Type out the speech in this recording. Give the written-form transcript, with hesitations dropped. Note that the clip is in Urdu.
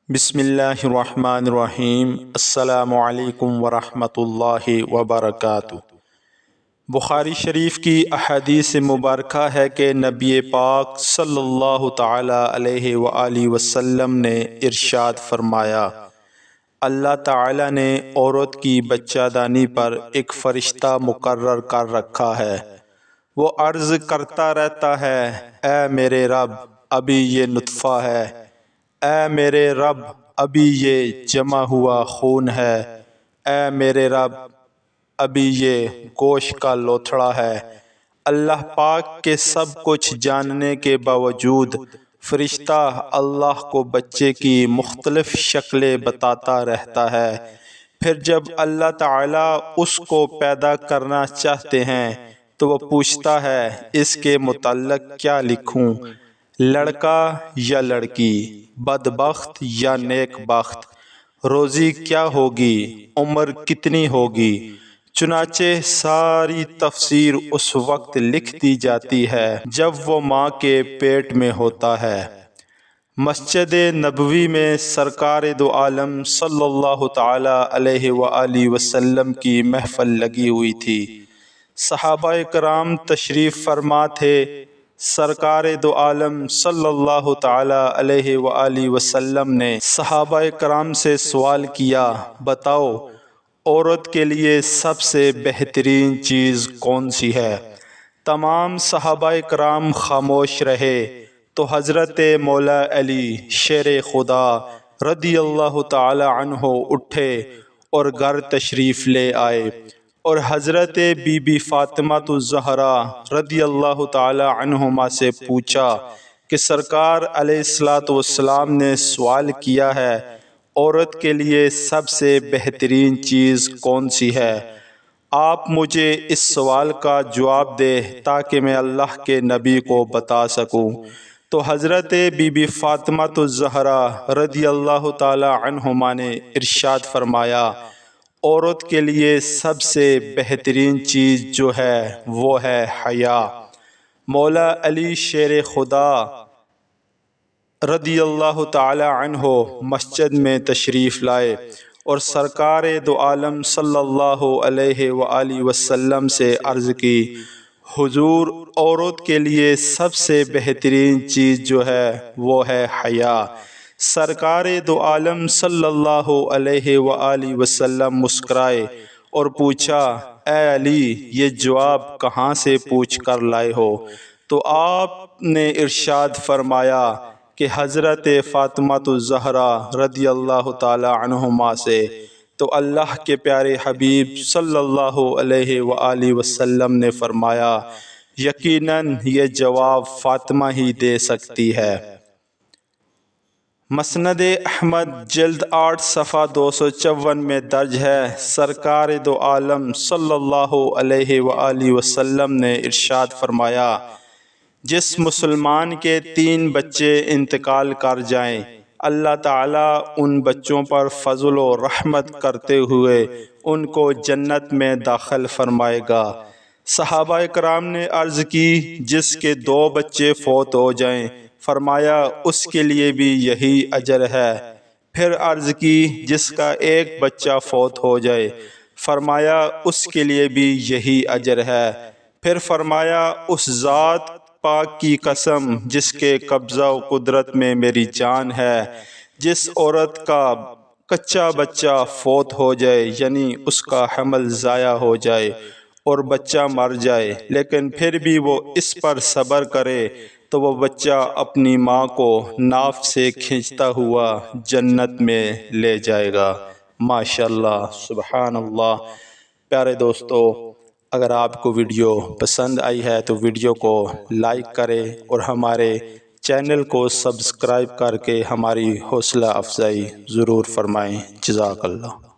بسم اللہ الرحمن الرحیم۔ السلام علیکم ورحمۃ اللہ وبرکاتہ۔ بخاری شریف کی احادیث مبارکہ ہے کہ نبی پاک صلی اللہ تعالی علیہ وآلہ وسلم نے ارشاد فرمایا، اللہ تعالی نے عورت کی بچہ دانی پر ایک فرشتہ مقرر کر رکھا ہے۔ وہ عرض کرتا رہتا ہے، اے میرے رب، ابھی یہ نطفہ ہے، اے میرے رب، ابھی یہ جمع ہوا خون ہے، اے میرے رب، ابھی یہ گوشت کا لوتھڑا ہے۔ اللہ پاک کے سب کچھ جاننے کے باوجود فرشتہ اللہ کو بچے کی مختلف شکلیں بتاتا رہتا ہے۔ پھر جب اللہ تعالیٰ اس کو پیدا کرنا چاہتے ہیں تو وہ پوچھتا ہے، اس کے متعلق کیا لکھوں؟ لڑکا یا لڑکی، بدبخت یا نیک بخت، روزی کیا ہوگی، عمر کتنی ہوگی؟ چنانچہ ساری تفسیر اس وقت لکھ دی جاتی ہے جب وہ ماں کے پیٹ میں ہوتا ہے۔ مسجد نبوی میں سرکار دو عالم صلی اللہ تعالی علیہ وآلہ وسلم کی محفل لگی ہوئی تھی۔ صحابہ کرام تشریف فرما تھے۔ سرکار دو عالم صلی اللہ تعالی علیہ وآلہ وسلم نے صحابہ کرام سے سوال کیا، بتاؤ عورت کے لیے سب سے بہترین چیز کون سی ہے؟ تمام صحابہ کرام خاموش رہے تو حضرت مولا علی شیر خدا رضی اللہ تعالی عنہ اٹھے اور گھر تشریف لے آئے اور حضرت بی بی فاطمہ الزہرا رضی اللہ تعالی عنہما سے پوچھا کہ سرکار علیہ السلام نے سوال کیا ہے، عورت کے لیے سب سے بہترین چیز کون سی ہے؟ آپ مجھے اس سوال کا جواب دے تاکہ میں اللہ کے نبی کو بتا سکوں۔ تو حضرت بی بی فاطمہ الزہرا رضی اللہ تعالی عنہما نے ارشاد فرمایا، عورت کے لیے سب سے بہترین چیز جو ہے وہ ہے حیا۔ مولا علی شیر خدا رضی اللہ تعالی عنہ مسجد میں تشریف لائے اور سرکار دو عالم صلی اللہ علیہ وآلہ وسلم سے عرض کی، حضور، عورت کے لیے سب سے بہترین چیز جو ہے وہ ہے حیا۔ سرکار دو عالم صلی اللہ علیہ وآلہ وسلم مسکرائے اور پوچھا، اے علی، یہ جواب کہاں سے پوچھ کر لائے ہو؟ تو آپ نے ارشاد فرمایا کہ حضرت فاطمہ الزہرا رضی اللہ تعالی عنہما سے۔ تو اللہ کے پیارے حبیب صلی اللہ علیہ وآلہ وسلم نے فرمایا، یقیناً یہ جواب فاطمہ ہی دے سکتی ہے۔ مسند احمد جلد 8 صفحہ 254 میں درج ہے، سرکار دو عالم صلی اللہ علیہ وآلہ وسلم نے ارشاد فرمایا، جس مسلمان کے 3 بچے انتقال کر جائیں، اللہ تعالیٰ ان بچوں پر فضل و رحمت کرتے ہوئے ان کو جنت میں داخل فرمائے گا۔ صحابہ کرام نے عرض کی، جس کے 2 بچے فوت ہو جائیں، فرمایا اس کے لیے بھی یہی اجر ہے۔ پھر عرض کی، جس کا 1 بچہ فوت ہو جائے، فرمایا اس کے لیے بھی یہی اجر ہے۔ پھر فرمایا، اس ذات پاک کی قسم جس کے قبضہ و قدرت میں میری جان ہے، جس عورت کا کچا بچہ فوت ہو جائے، یعنی اس کا حمل ضائع ہو جائے اور بچہ مر جائے، لیکن پھر بھی وہ اس پر صبر کرے تو وہ بچہ اپنی ماں کو ناف سے کھینچتا ہوا جنت میں لے جائے گا۔ ماشاءاللہ، سبحان اللہ۔ پیارے دوستو، اگر آپ کو ویڈیو پسند آئی ہے تو ویڈیو کو لائک کریں اور ہمارے چینل کو سبسکرائب کر کے ہماری حوصلہ افزائی ضرور فرمائیں۔ جزاک اللہ۔